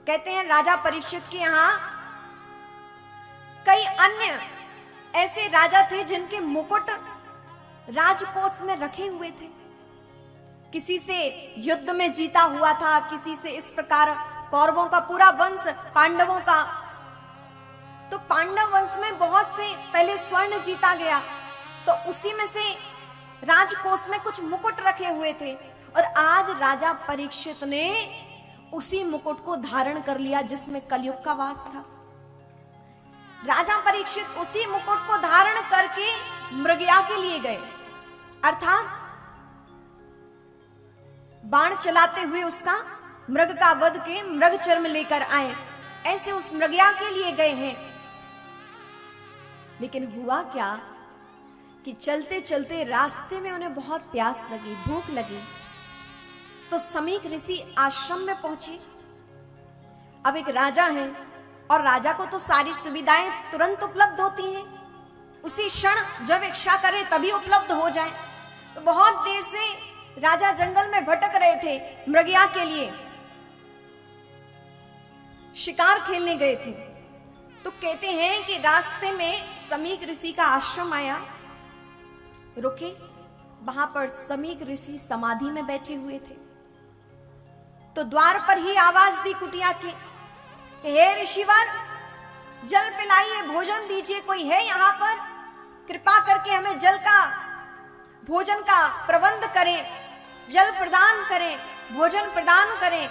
कहते हैं राजा परीक्षित के यहाँ कई अन्य ऐसे राजा थे जिनके मुकुट राजकोष में रखे हुए थे। किसी से युद्ध में जीता हुआ था, किसी से इस प्रकार कौरवों का पूरा वंश, पांडवों का, तो पांडव वंश में बहुत से पहले स्वर्ण जीता गया, तो उसी में से राजकोष में कुछ मुकुट रखे हुए थे। और आज राजा परीक्षित ने उसी मुकुट को धारण कर लिया जिसमें कलयुग का वास था। राजा परीक्षित उसी मुकुट को धारण करके मृगया के लिए गए, अर्थात बाण चलाते हुए उसका मृग का वध के मृग चर्म लेकर आए, ऐसे उस मृगया के लिए गए हैं। लेकिन हुआ क्या कि चलते चलते रास्ते में उन्हें बहुत प्यास लगी, भूख लगी, तो समीक ऋषि आश्रम में पहुंचे। अब एक राजा है और राजा को तो सारी सुविधाएं तुरंत उपलब्ध होती हैं, उसी क्षण जब इच्छा करे तभी उपलब्ध हो जाए। तो बहुत देर से राजा जंगल में भटक रहे थे, मृगया के लिए शिकार खेलने गए थे। तो कहते हैं कि रास्ते में समीक ऋषि का आश्रम आया, रुके, वहां पर समीक ऋषि समाधि में बैठे हुए थे। तो द्वार पर ही आवाज दी कुटिया की, हे ऋषिवर, जल पिलाइए, भोजन दीजिए, कोई है यहाँ पर? कृपा करके हमें जल का, भोजन का प्रबंध करें, जल प्रदान करें, भोजन प्रदान करें।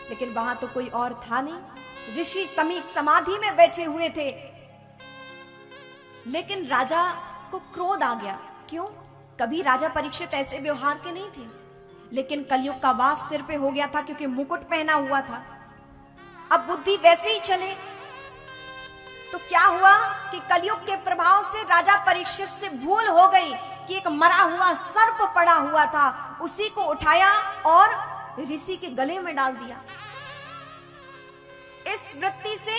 लेकिन वहां तो कोई और था नहीं, ऋषि समीक समाधि में बैठे हुए थे। लेकिन राजा को क्रोध आ गया। क्यों? कभी राजा परीक्षित ऐसे व्यवहार के नहीं थे, लेकिन कलयुग का वास सिर पे हो गया था क्योंकि मुकुट पहना हुआ था। अब बुद्धि वैसे ही चले तो क्या हुआ कि कलयुग के प्रभाव से राजा परीक्षित से भूल हो गई कि एक मरा हुआ सर्प पड़ा हुआ था, उसी को उठाया और ऋषि के गले में डाल दिया। इस वृत्ति से,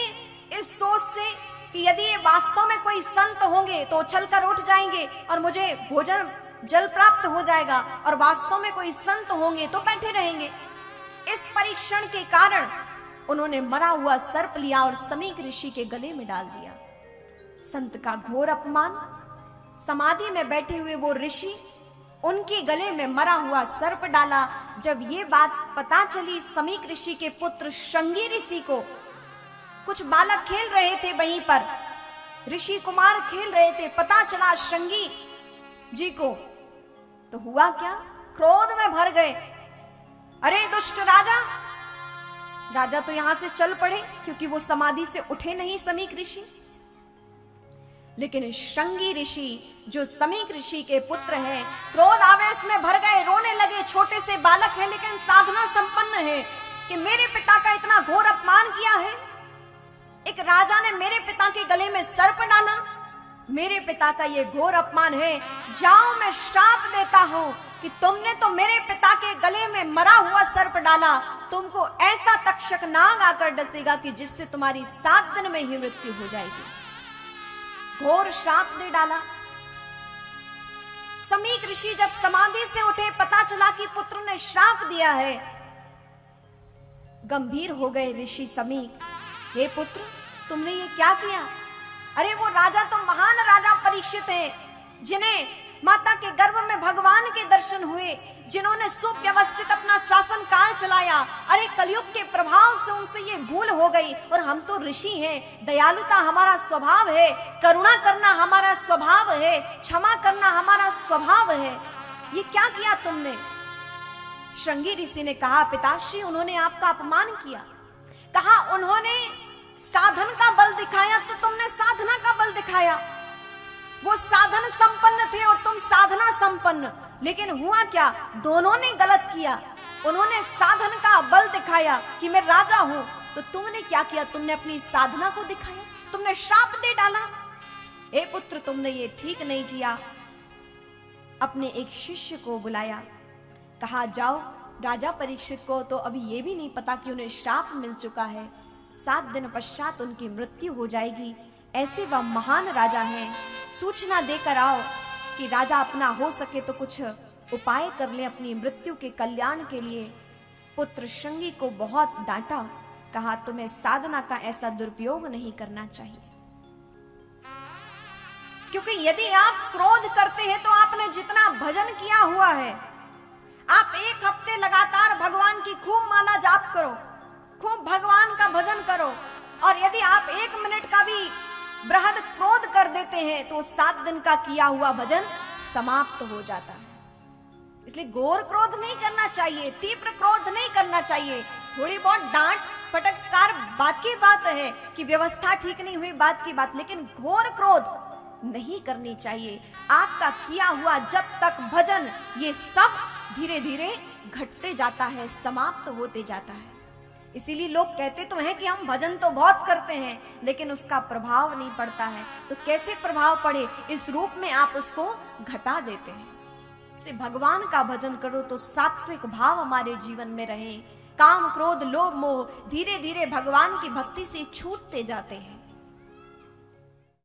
इस सोच से कि यदि ये वास्तव में कोई संत होंगे तो उछलकर उठ जाएंगे और मुझे भोजन जल प्राप्त हो जाएगा, और वास्तव में कोई संत होंगे तो बैठे रहेंगे। इस परीक्षण के कारण उन्होंने मरा हुआ सर्प लिया और समीक ऋषि के गले में डाल दिया। संत का घोर अपमान। समाधि में बैठे हुए वो ऋषि उनके गले में मरा हुआ सर्प डाला। जब ये बात पता चली समीक ऋषि के पुत्र श्रृंगी ऋषि को, कुछ बालक खेल रहे थे वहीं पर, ऋषि कुमार खेल रहे थे, पता चला श्रृंगी जी को, तो हुआ क्या? क्रोध में भर गए। अरे दुष्ट राजा! राजा तो यहां से चल पड़े क्योंकि वो समाधि से उठे नहीं समीक ऋषि। लेकिन श्रृंगी ऋषि जो समीक ऋषि के पुत्र हैं, क्रोध आवेश में भर गए, रोने लगे। छोटे से बालक है लेकिन साधना संपन्न है कि मेरे पिता का इतना घोर अपमान किया है, एक राजा ने मेरे पिता के गले में सर्प डाला, मेरे पिता का ये घोर अपमान है। जाओ, मैं श्राप देता हूं कि तुमने तो मेरे पिता के गले में मरा हुआ सर्प डाला, तुमको ऐसा तक्षक नाग आकर डसेगा कि जिससे तुम्हारी 7 दिन में ही मृत्यु हो जाएगी। घोर श्राप दे डाला। समीक ऋषि जब समाधि से उठे, पता चला कि पुत्र ने श्राप दिया है। गंभीर हो गए ऋषि समीक, हे पुत्र, तुमने ये क्या किया? अरे वो राजा तो महान राजा परीक्षित है, जिन्हें माता के गर्भ में भगवान के दर्शन हुए, जिन्होंने सुव्यवस्थित अपना शासन काल चलाया। अरे कलयुग के प्रभाव से उनसे ये भूल हो गई, और हम तो ऋषि हैं, दयालुता हमारा स्वभाव है, करुणा करना हमारा स्वभाव है, क्षमा करना हमारा स्वभाव है, ये क्या किया तुमने? श्रृंगी ऋषि ने कहा, पिताश्री, उन्होंने आपका अपमान किया। कहा, उन्होंने साधन का बल दिखाया तो तुमने साधना का बल दिखाया। वो साधन संपन्न थे और तुम साधना संपन्न, लेकिन हुआ क्या? दोनों ने गलत किया। उन्होंने साधन का बल दिखाया कि मैं राजा हूं, तो तुमने क्या किया? तुमने अपनी साधना को दिखाया, तुमने श्राप दे डाला। हे पुत्र, तुमने ये ठीक नहीं किया। अपने एक शिष्य को बुलाया, कहा, जाओ, राजा परीक्षित को तो अभी ये भी नहीं पता कि उन्हें श्राप मिल चुका है, 7 दिन पश्चात उनकी मृत्यु हो जाएगी। ऐसे वह महान राजा हैं, सूचना देकर आओ कि राजा अपना हो सके तो कुछ उपाय कर ले अपनी मृत्यु के कल्याण के लिए। पुत्र श्रृंगी को बहुत डांटा, कहा तुम्हें साधना का ऐसा दुरुपयोग नहीं करना चाहिए, क्योंकि यदि आप क्रोध करते हैं तो आपने जितना भजन किया हुआ है, आप 1 हफ्ते लगातार भगवान की खूब माला जाप करो, खूब भगवान का भजन करो, और यदि आप 1 मिनट का भी बृहद क्रोध कर देते हैं तो 7 दिन का किया हुआ भजन समाप्त हो जाता है। इसलिए घोर क्रोध नहीं करना चाहिए, तीव्र क्रोध नहीं करना चाहिए। थोड़ी बहुत डांट फटकार बात की बात है कि व्यवस्था ठीक नहीं हुई बात की बात, लेकिन घोर क्रोध नहीं करनी चाहिए। आपका किया हुआ जब तक भजन, ये सब धीरे धीरे घटते जाता है, समाप्त होते जाता है। इसीलिए लोग कहते तो हैं कि हम भजन तो बहुत करते हैं, लेकिन उसका प्रभाव नहीं पड़ता है। तो कैसे प्रभाव पड़े, इस रूप में आप उसको घटा देते हैं। इसलिए भगवान का भजन करो तो सात्विक भाव हमारे जीवन में रहे, काम क्रोध लोभ मोह धीरे धीरे भगवान की भक्ति से छूटते जाते हैं।